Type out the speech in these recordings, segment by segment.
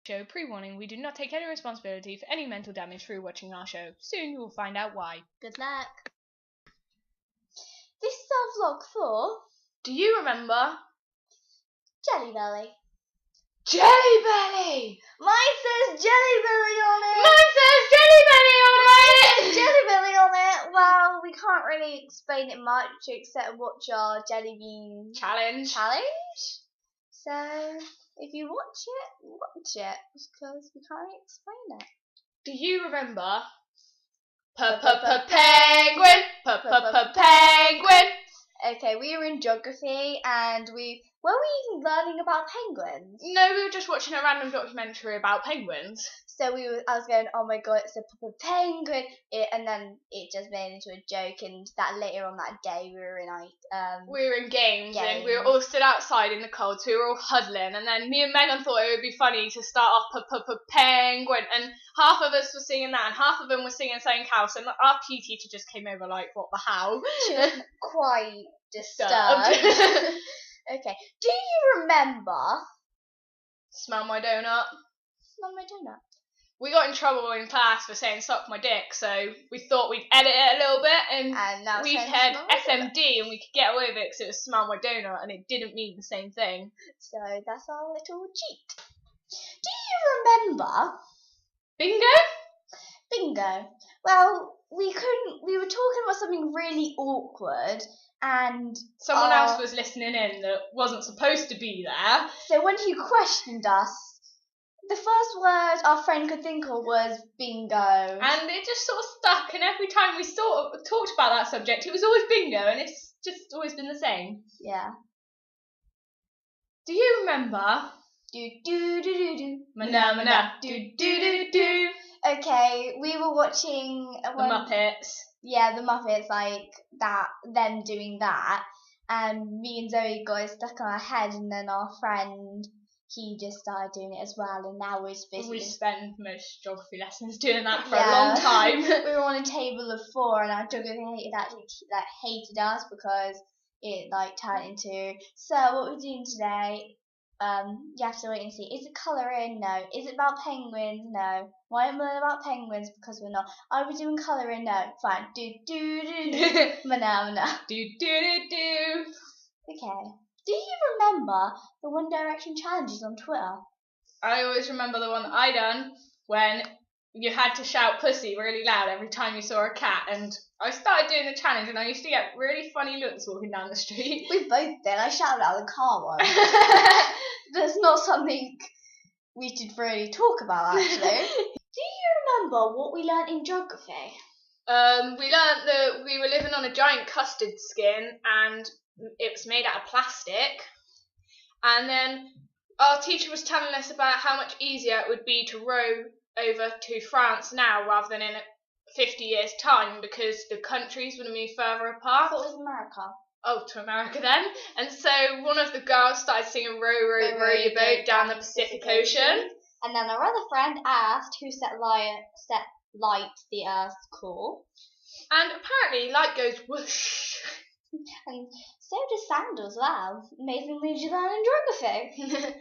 Show pre-warning, we do not take any responsibility for any mental damage through watching our show. Soon you will find out why. Good luck. This is our vlog for Do you remember? Jelly Belly. Jelly Belly! Mine says Jelly Belly on it. Mine says Jelly Belly on it! Jelly Belly on it. Well, we can't really explain it much except watch our jelly bean Challenge. So if you watch it because we can't explain it. Do you remember? Penguin! Penguin! Okay, we were in geography and were we even learning about penguins? No, we were just watching a random documentary about penguins. So I was going, oh my god, it's a penguin, and then it just made into a joke. And that later on that day, we were in games, and we were all stood outside in the cold, so we were all huddling. And then me and Megan thought it would be funny to start off penguin, and half of us were singing that, and half of them were singing something else. And our PE teacher just came over like, what the hell? She was quite disturbed. Okay, do you remember? Smell my donut. Smell my donut. We got in trouble in class for saying suck my dick, so we thought we'd edit it a little bit, and we had SMD and we could get away with it because it was smell my donut and it didn't mean the same thing. So that's our little cheat. Do you remember? Bingo. Well, we were talking about something really awkward and someone else was listening in that wasn't supposed to be there. So when he questioned us, the first word our friend could think of was bingo. And it just sort of stuck, and every time we sort of talked about that subject, it was always bingo, and it's just always been the same. Yeah. Do you remember? Do do do do do. Mana mana. Do do do do. Okay, we were watching the Muppets. Yeah, the Muppets, like that, them doing that, and me and Zoe got it stuck on our head, and then our friend, he just started doing it as well, and now we're basically... We spent most geography lessons doing that for a long time. We were on a table of 4, and our geography actually hated us because it turned into, so what we're doing today, you have to wait and see. Is it colouring? No. Is it about penguins? No. Why am I about penguins? Because we're not. Are we doing colouring? No. Fine. Do do do do. Mana. Do do do do. Okay. Do you remember the One Direction challenges on Twitter? I always remember the one that I done when you had to shout pussy really loud every time you saw a cat, and I started doing the challenge and I used to get really funny looks walking down the street. We both did. I shouted out of the car once. That's not something we should really talk about, actually. Do you remember what we learnt in geography? We learnt that we were living on a giant custard skin and it was made out of plastic, and then our teacher was telling us about how much easier it would be to row over to France now rather than in 50 years' time because the countries would have moved further apart. What was America? Oh, to America then. And so one of the girls started singing row, row, row your boat down the Pacific Ocean. And then our other friend asked who set light the Earth's core. And apparently light goes whoosh. And so does sound as well. Amazing things you learn in geography.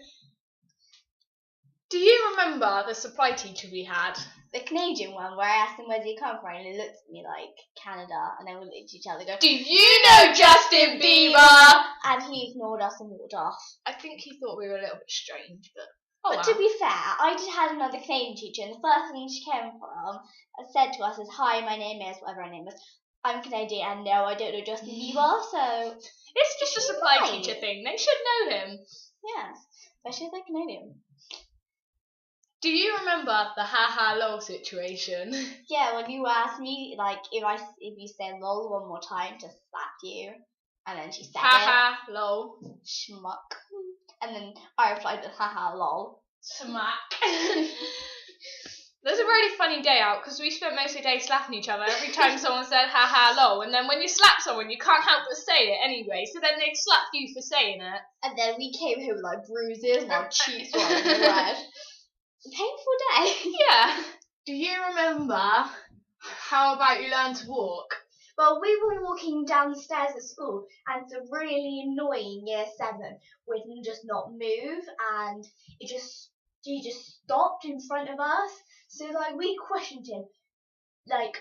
Do you remember the supply teacher we had? The Canadian one, where I asked him where did he come from, and he looked at me like Canada, and then we looked at each other and go, do you know Justin Bieber? And he ignored us and walked off. I think he thought we were a little bit strange, but to be fair, I did have another Canadian teacher, and the first thing she came from and said to us is, hi, my name is, whatever her name is, I'm Canadian, and no, I don't know Justin Bieber, so... It's just a supply teacher thing. They should know him. Yeah, especially if they're Canadian. Do you remember the ha-ha lol situation? Yeah, when you asked me, if you say lol one more time, to slap you, and then she said ha-ha lol. Schmuck. And then I replied with ha-ha lol. Smack. There's a really funny day out because we spent most of the day slapping each other every time someone said ha-ha lol, and then when you slap someone you can't help but say it anyway, so then they'd slap you for saying it. And then we came home with bruises and our cheeks were red. Painful day. Yeah. Do you remember how about you learn to walk? Well, we were walking downstairs at school, and it's a really annoying year 7 would just not move, and it just he just stopped in front of us. So like we questioned him, like,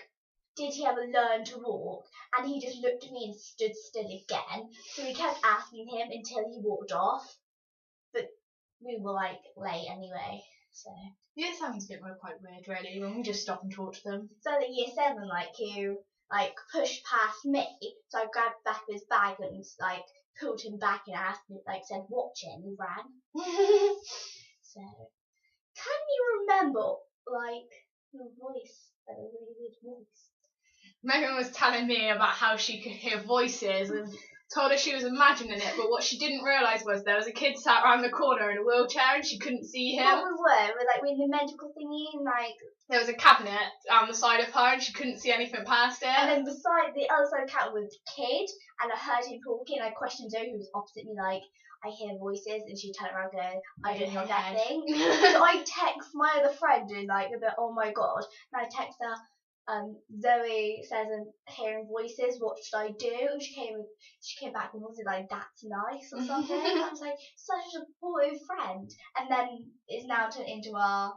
did he ever learn to walk? And he just looked at me and stood still again. So we kept asking him until he walked off. But we were like late anyway, so. Yeah, sounds quite weird, really, when we just stop and talk to them. So the year 7, like, who like pushed past me, so I grabbed the back of his bag and like pulled him back and asked him, like, said, watch it, and he ran. So, can you remember, like, your voice, a really weird voice? Megan was telling me about how she could hear voices and told her she was imagining it, but what she didn't realise was there was a kid sat around the corner in a wheelchair and she couldn't see him. What we were like, we're in the medical thingy, and like, there was a cabinet on the side of her and she couldn't see anything past it. And then beside the other side of the cabinet was the kid, and I heard him talking, and I questioned Zoe, who was opposite me, like, I hear voices, and she turned around going, I don't hear nothing. So I text my other friend and like a bit, oh my god, and I text her, Zoe says I'm hearing voices, what should I do? And she came back and was like, that's nice or something. I was like, such a supportive friend. And then it's now turned into our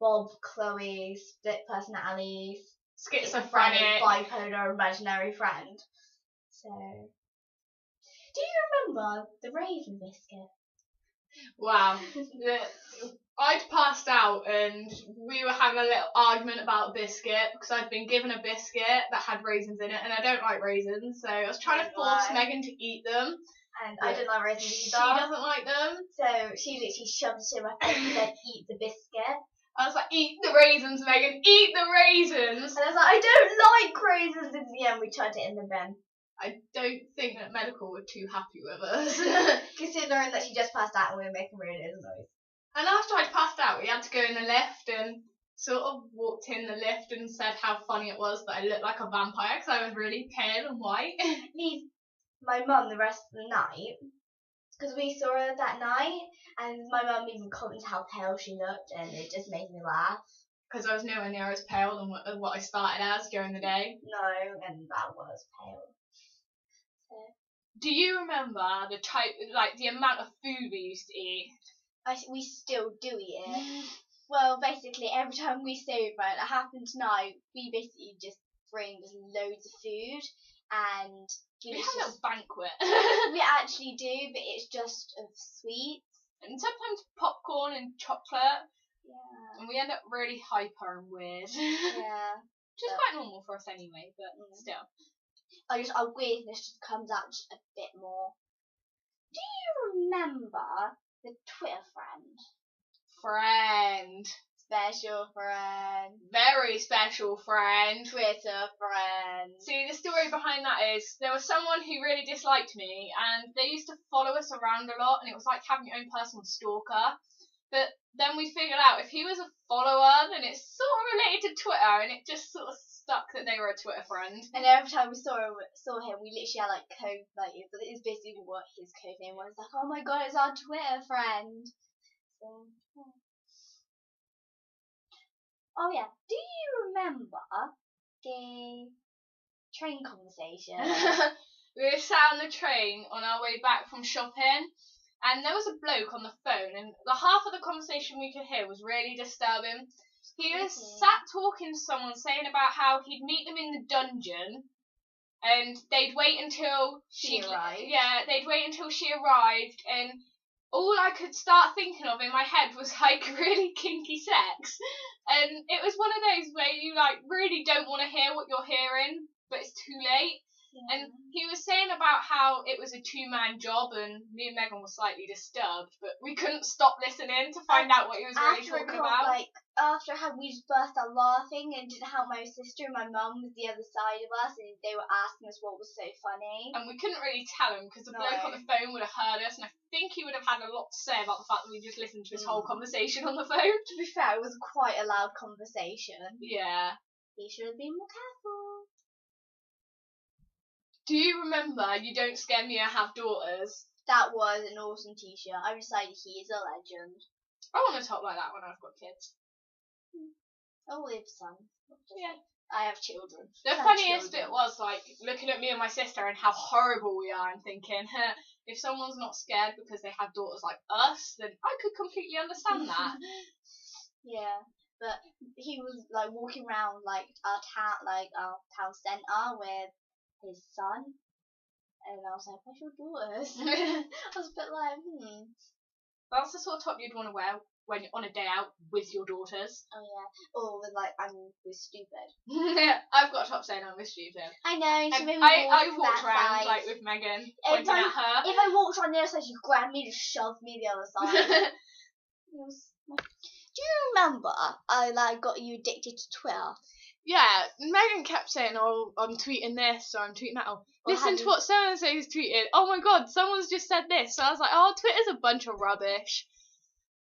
Bob, Chloe, split personalities, schizophrenic, bipolar, imaginary friend. So, do you remember the raisin biscuit? Wow. I'd passed out and we were having a little argument about a biscuit because I'd been given a biscuit that had raisins in it and I don't like raisins, so I was trying to force Megan to eat them. And I don't like raisins either. She doesn't like them. So she literally shoved it in my face and said, eat the biscuit. I was like, eat the raisins, Megan, eat the raisins! And I was like, I don't like raisins. In the end, we chucked it in the bin. I don't think that medical were too happy with us. Considering that she just passed out and we were making really little noise. And after I'd passed out, we had to go in the lift and sort of walked in the lift and said how funny it was that I looked like a vampire because I was really pale and white. Leave my mum the rest of the night because we saw her that night, and my mum even commented how pale she looked, and it just made me laugh. Because I was nowhere near as pale than what I started as during the day. No, and that was pale. So. Do you remember the type, like the amount of food we used to eat? We still do eat it. Well, basically, every time we stay over, it happened tonight, we basically just bring just loads of food, and we have a banquet. We actually do, but it's just of sweets. And sometimes popcorn and chocolate. Yeah. And we end up really hyper and weird. Yeah. Which is quite normal for us anyway, but still. Our weirdness just comes out just a bit more. Do you remember the Twitter friend? Special friend. Very special friend. Twitter friend. See, the story behind that is there was someone who really disliked me and they used to follow us around a lot and it was like having your own personal stalker. But then we figured out if he was a follower, then it's sort of related to Twitter and it just sort of stuck that they were a Twitter friend. And every time we saw him, we literally had like code, like it's basically what his code name was. Like, oh my god, it's our Twitter friend. So, yeah. Oh yeah, do you remember the train conversation? We were sat on the train on our way back from shopping and there was a bloke on the phone and the half of the conversation we could hear was really disturbing. He was sat talking to someone saying about how he'd meet them in the dungeon and they'd wait until she arrived. Yeah, they'd wait until she arrived and all I could start thinking of in my head was like really kinky sex. And it was one of those where you like really don't want to hear what you're hearing, but it's too late. Yeah. And he was saying about how it was a 2-man job and me and Megan were slightly disturbed, but we couldn't stop listening to find out what he was really talking about. Like, after how we just burst out laughing and didn't help my sister and my mum was the other side of us and they were asking us what was so funny. And we couldn't really tell him because the bloke on the phone would have heard us and I think he would have had a lot to say about the fact that we just listened to his whole conversation on the phone. To be fair, it was quite a loud conversation. Yeah. He should have been more careful. Do you remember You Don't Scare Me, I Have Daughters? That was an awesome t-shirt. I decided he is a legend. I want a top like that when I've got kids. Oh, we have sons. Yeah. I have children. The funniest bit was like looking at me and my sister and how horrible we are, and thinking, if someone's not scared because they have daughters like us, then I could completely understand that. Yeah, but he was like walking around like our town centre with his son, and I was like, "Where's your daughters?" I was a bit like, That's the sort of top you'd want to wear when you're on a day out with your daughters. Oh yeah. Or with like, we're stupid. I've got a top saying I'm stupid. I know. So maybe I walked that around side. like with Megan, pointing at her. If I walked on the other side, she'd grab me, just shove me the other side. Do you remember I got you addicted to Twitter? Yeah, Megan kept saying, "Oh, I'm tweeting this or I'm tweeting that. Oh, listen to what so and so's tweeted. Oh my God, someone's just said this." So I was like, "Oh, Twitter's a bunch of rubbish."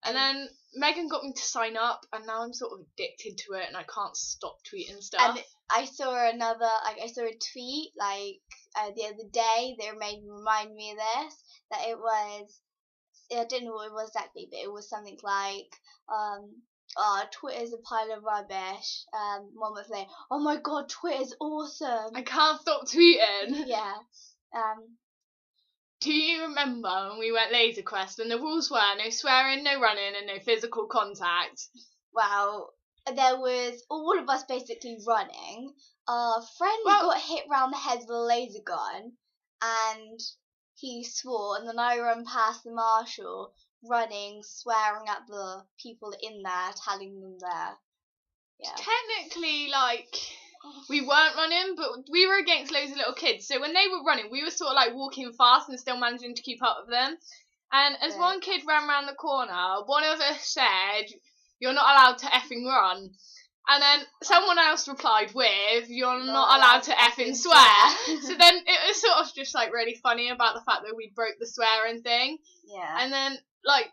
And then Megan got me to sign up, and now I'm sort of addicted to it, and I can't stop tweeting stuff. And I saw I saw a tweet the other day that remind me of this. That it was, I don't know what it was exactly, but it was something like, Twitter's a pile of rubbish. One was like, "Oh my God, Twitter's awesome." I can't stop tweeting. Yeah. Do you remember when we went Laser Quest and the rules were no swearing, no running, and no physical contact? Well, there was all of us basically running. Our friend got hit round the head with a laser gun, and he swore, and then I ran past the marshal, running, swearing at the people in there, telling them there. Yeah. Technically, we weren't running, but we were against loads of little kids. So when they were running, we were sort of walking fast and still managing to keep up with them. And as one kid ran round the corner, one of us said, "You're not allowed to effing run." And then someone else replied with, "You're not allowed to effing swear." So then it was sort of just really funny about the fact that we broke the swearing thing. Yeah. And then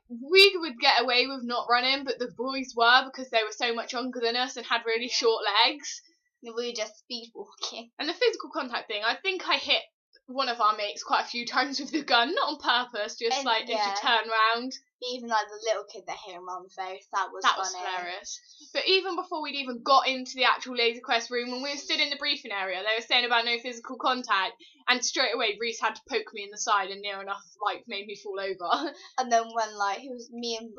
we would get away with not running, but the boys were, because they were so much younger than us and had really short legs. We were just speed walking. And the physical contact thing, I think I hit one of our mates quite a few times with the gun, not on purpose, just as you turn round. Even the little kid that hit him on the face, that was hilarious. But even before we'd even got into the actual Laser Quest room, when we were stood in the briefing area, they were saying about no physical contact, and straight away Reese had to poke me in the side and near enough made me fall over. And then when it was me and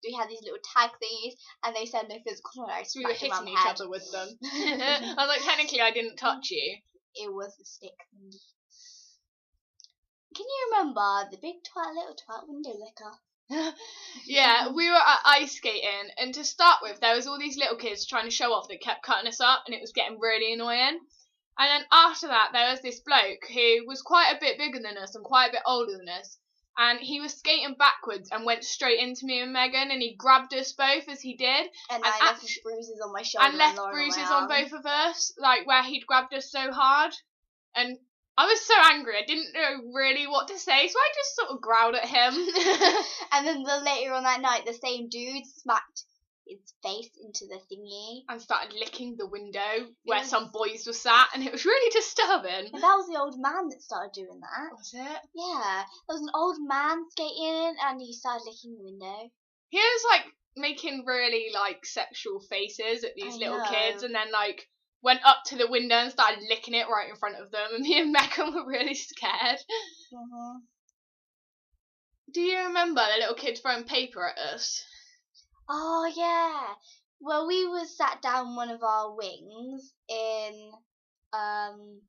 we had these little tag thingies, and they said no physical contact, so we were hitting each other with them. I was like, technically I didn't touch you. It was a stick thingy. Can you remember the big twat, little twat window licker? Yeah, we were ice skating, and to start with, there was all these little kids trying to show off that kept cutting us up, and it was getting really annoying. And then after that, there was this bloke who was quite a bit bigger than us and quite a bit older than us, and he was skating backwards and went straight into me and Megan, and he grabbed us both as he did. And I left bruises on my shoulder. And left bruises on both of us, where he'd grabbed us so hard. And I was so angry, I didn't know really what to say, so I just sort of growled at him. And then later on that night, the same dude smacked his face into the thingy. And started licking the window where some boys were sat, and it was really disturbing. And that was the old man that started doing that. Was it? Yeah. There was an old man skating, and he started licking the window. He was, making really, sexual faces at these little kids, and then, went up to the window and started licking it right in front of them, and me and Megan were really scared. Mm-hmm. Do you remember the little kid throwing paper at us? Oh, yeah. Well, we were sat down one of our wings in one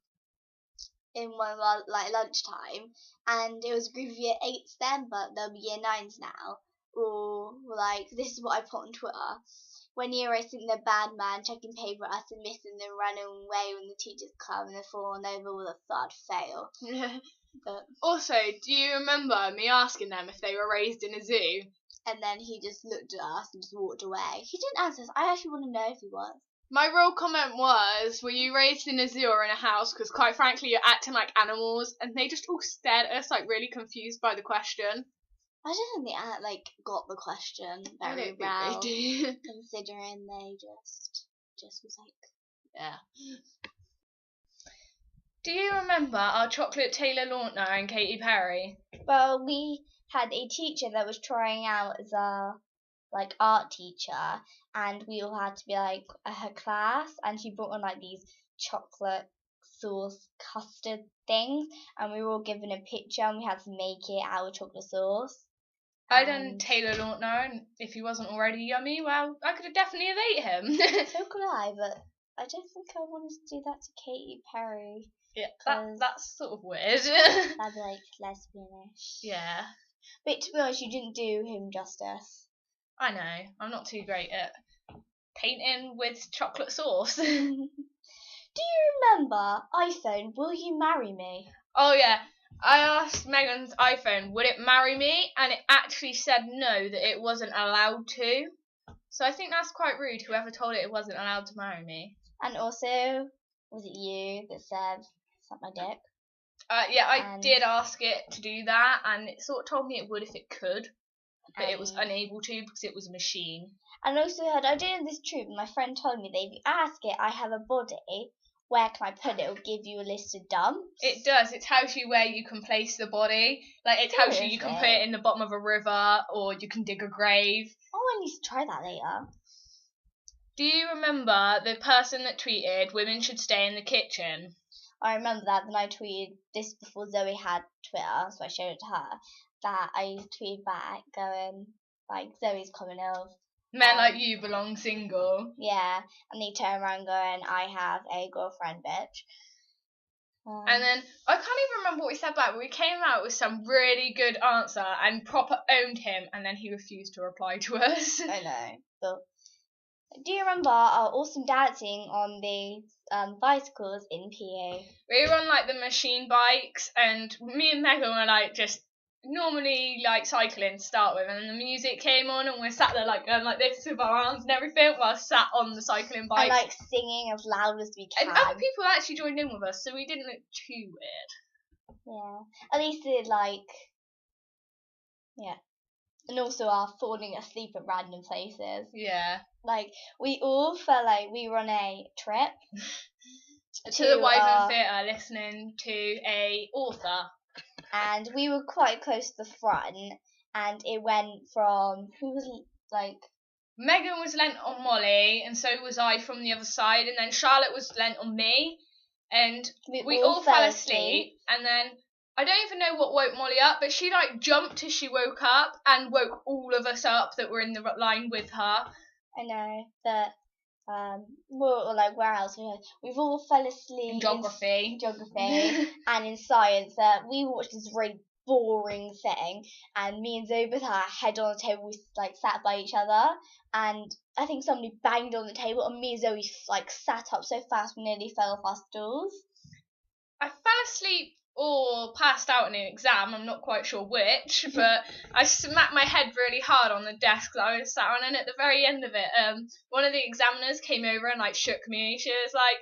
of our, lunchtime, and it was a group of year 8s then, but they'll be year 9s now. Or, this is what I put on Twitter. When year 8 think they're bad man, chucking paper at us and missing them, running away when the teachers come and they're falling over with a third fail. Yeah. But also, do you remember me asking them if they were raised in a zoo? And then he just looked at us and just walked away. He didn't answer us. I actually want to know if he was. My real comment was, were you raised in a zoo or in a house? Because quite frankly, you're acting like animals. And they just all stared at us, really confused by the question. I don't think they got the question very well, considering they just was yeah. Do you remember our chocolate Taylor Lautner and Katy Perry? Well, we had a teacher that was trying out as our like art teacher, and we all had to be like her class, and she brought on like these chocolate sauce custard things, and we were all given a picture, and we had to make it out of chocolate sauce. I done Taylor Lautner, and if he wasn't already yummy, well, I could have definitely have ate him. So could I, but I don't think I wanted to do that to Katy Perry. Yeah, that's sort of weird. That'd be like lesbianish. Yeah. But to be honest, you didn't do him justice. I know. I'm not too great at painting with chocolate sauce. Do you remember iPhone, will you marry me? Oh yeah. I asked Megan's iPhone, would it marry me? And it actually said no, that it wasn't allowed to. So I think that's quite rude, whoever told it wasn't allowed to marry me. And also, was it you that said, suck my dick? Yeah, I did ask it to do that, and it sort of told me it would if it could, but it was unable to because it was a machine. And also, I don't know if this is true, but my friend told me that if you ask it, I have a body, where can I put it? It'll give you a list of dumps. It does. It tells you where you can place the body. Like, it tells you can put it in the bottom of a river, or you can dig a grave. Oh, I need to try that later. Do you remember the person that tweeted, women should stay in the kitchen? I remember that. Then I tweeted this before Zoe had Twitter, so I showed it to her. That I tweeted back going, like, Zoe's coming ill. Men like you belong single. Yeah, and they turn around going, I have a girlfriend, bitch. And then, I can't even remember what we said back, but we came out with some really good answer and proper owned him, and then he refused to reply to us. I know. But do you remember our awesome dancing on the bicycles in PE? We were on like the machine bikes, and me and Megan were like just normally like cycling to start with, and then the music came on, and we're sat there like going like this with our arms and everything while sat on the cycling bikes. And like singing as loud as we can. And other people actually joined in with us, so we didn't look too weird. Yeah. At least it like, yeah. And also our falling asleep at random places. Yeah. Like, we all felt like we were on a trip. to the Wyvern Theatre listening to a author. And we were quite close to the front, and it went from, who was like... Megan was lent on Molly, and so was I from the other side, and then Charlotte was lent on me, and we all fell asleep, and then I don't even know what woke Molly up, but she like jumped as she woke up and woke all of us up that were in the line with her. I know, that well, like where else? We've all fell asleep in geography, and in science. We watched this very boring thing, and me and Zoe with our head on the table, we like sat by each other, and I think somebody banged on the table, and me and Zoe like sat up so fast we nearly fell off our stools. I fell asleep or passed out in an exam, I'm not quite sure which, but I smacked my head really hard on the desk that I was sat on, and at the very end of it, one of the examiners came over and like shook me. She was like,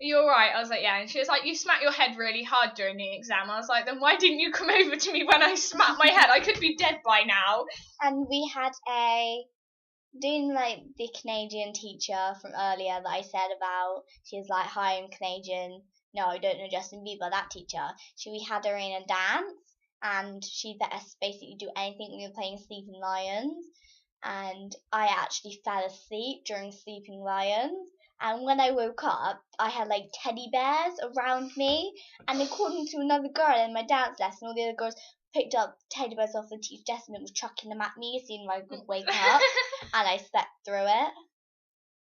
"Are you alright?" I was like, "Yeah." And she was like, "You smacked your head really hard during the exam." I was like, "Then why didn't you come over to me when I smacked my head? I could be dead by now." And we had doing like the Canadian teacher from earlier that I said about, she was like, "Hi, I'm Canadian. No, I don't know Justin Bieber," that teacher. We had her in a dance, and she let us basically do anything when we were playing Sleeping Lions. And I actually fell asleep during Sleeping Lions. And when I woke up, I had like teddy bears around me. And according to another girl in my dance lesson, all the other girls picked up teddy bears off the teacher's desk and was chucking them at me as soon as I could wake up. And I slept through it.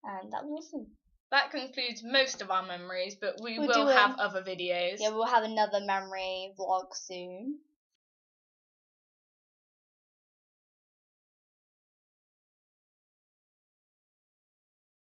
And that was awesome. That concludes most of our memories, but we will have other videos. Yeah, we'll have another memory vlog soon.